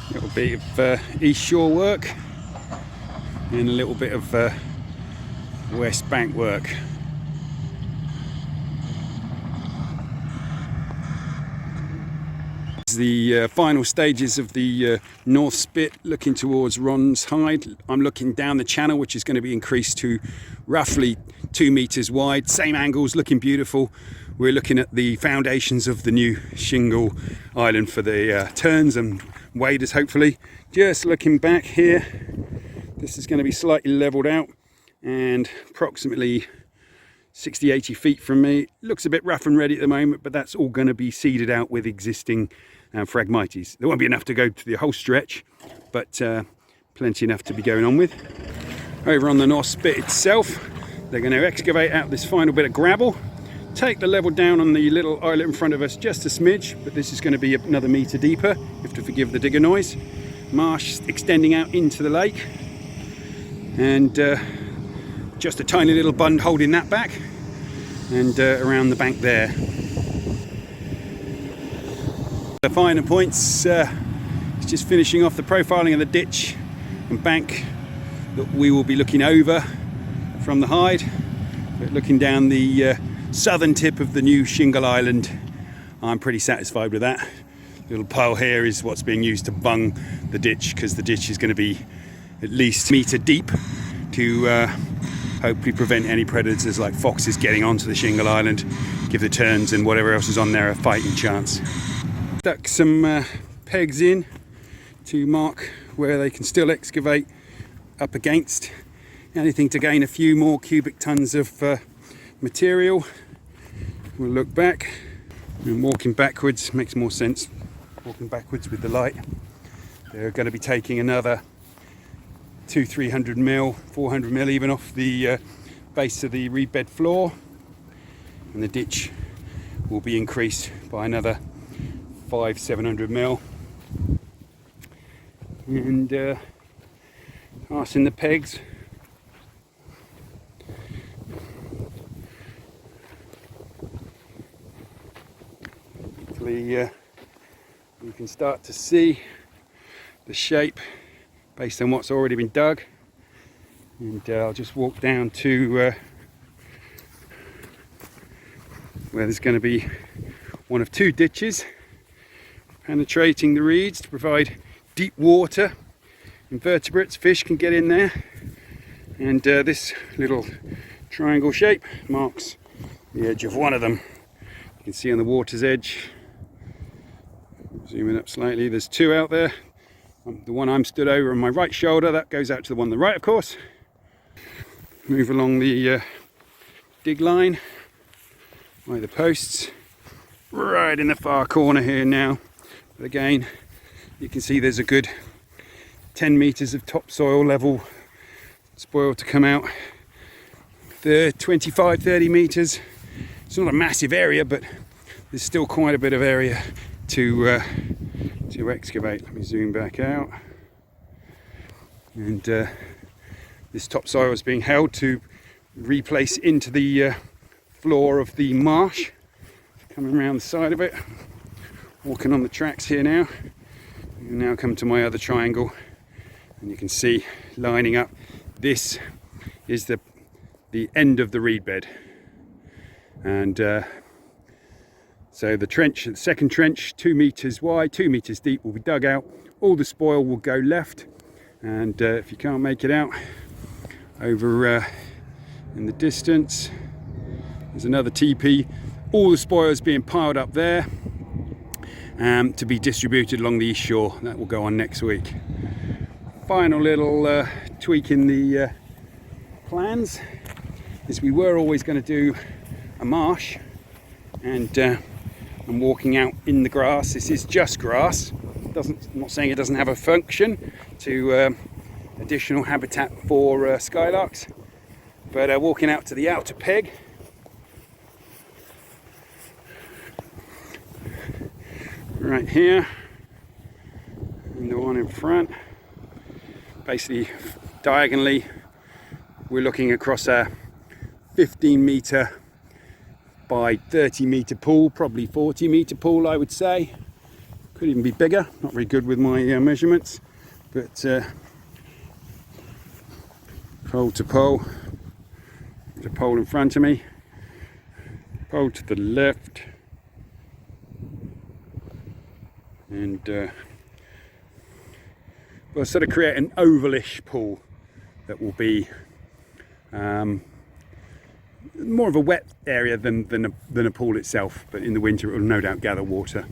A little bit of east shore work and a little bit of west bank work. The final stages of the North Spit, looking towards Ron's Hide. I'm looking down the channel, which is going to be increased to roughly 2 meters wide. Same angles, looking beautiful. We're looking at the foundations of the new shingle island for the turns and waders, hopefully. Just looking back here, this is going to be slightly leveled out and approximately 60-80 feet from me. Looks a bit rough and ready at the moment, but that's all going to be seeded out with existing Phragmites. There won't be enough to go to the whole stretch, but plenty enough to be going on with. Over on the North Spit itself, they're going to excavate out this final bit of gravel, take the level down on the little islet in front of us just a smidge, but this is going to be another metre deeper. You have to forgive the digger noise. Marsh extending out into the lake, and just a tiny little bund holding that back, and around the bank there. The finer points is just finishing off the profiling of the ditch and bank that we will be looking over from the Hide, but looking down the southern tip of the new shingle island. I'm pretty satisfied with that. The little pile here is what's being used to bung the ditch, because the ditch is going to be at least a metre deep to hopefully prevent any predators like foxes getting onto the shingle island, give the terns and whatever else is on there a fighting chance. Stuck some pegs in to mark where they can still excavate up against, anything to gain a few more cubic tons of material. We'll look back, and walking backwards makes more sense, walking backwards with the light. They're going to be taking another 200-300 mil, 400 mil even off the base of the reed bed floor, and the ditch will be increased by another 500-700 mil, and passing the pegs. Hopefully you can start to see the shape based on what's already been dug, and I'll just walk down to where there's going to be one of two ditches penetrating the reeds to provide deep water. Invertebrates, fish can get in there, and this little triangle shape marks the edge of one of them. You can see on the water's edge, zooming up slightly, there's two out there. The one I'm stood over on my right shoulder, that goes out to the one on the right, of course. Move along the dig line by the posts, right in the far corner here now. But again, you can see there's a good 10 meters of topsoil level spoil to come out. The 25-30 meters. It's not a massive area, but there's still quite a bit of area to excavate. Let me zoom back out, and this topsoil is being held to replace into the floor of the marsh. Coming around the side of it, walking on the tracks here now. You now come to my other triangle, and you can see lining up, this is the end of the reed bed, and so the trench, the second trench, 2 meters wide, 2 meters deep, will be dug out. All the spoil will go left, and if you can't make it out, over in the distance there's another TP. All the spoil is being piled up there to be distributed along the east shore. That will go on next week. Final little tweak in the plans is we were always going to do a marsh, and I'm walking out in the grass. This is just grass. I'm not saying it doesn't have a function to additional habitat for skylarks, but walking out to the outer peg, right here, and the one in front. Basically, diagonally, we're looking across a 15 meter by 30 meter pool, probably 40 meter pool, I would say. Could even be bigger, not very good with my measurements, but pole to pole. There's a pole in front of me, pole to the left, and we'll sort of create an ovalish pool that will be more of a wet area than a pool itself, but in the winter it will no doubt gather water.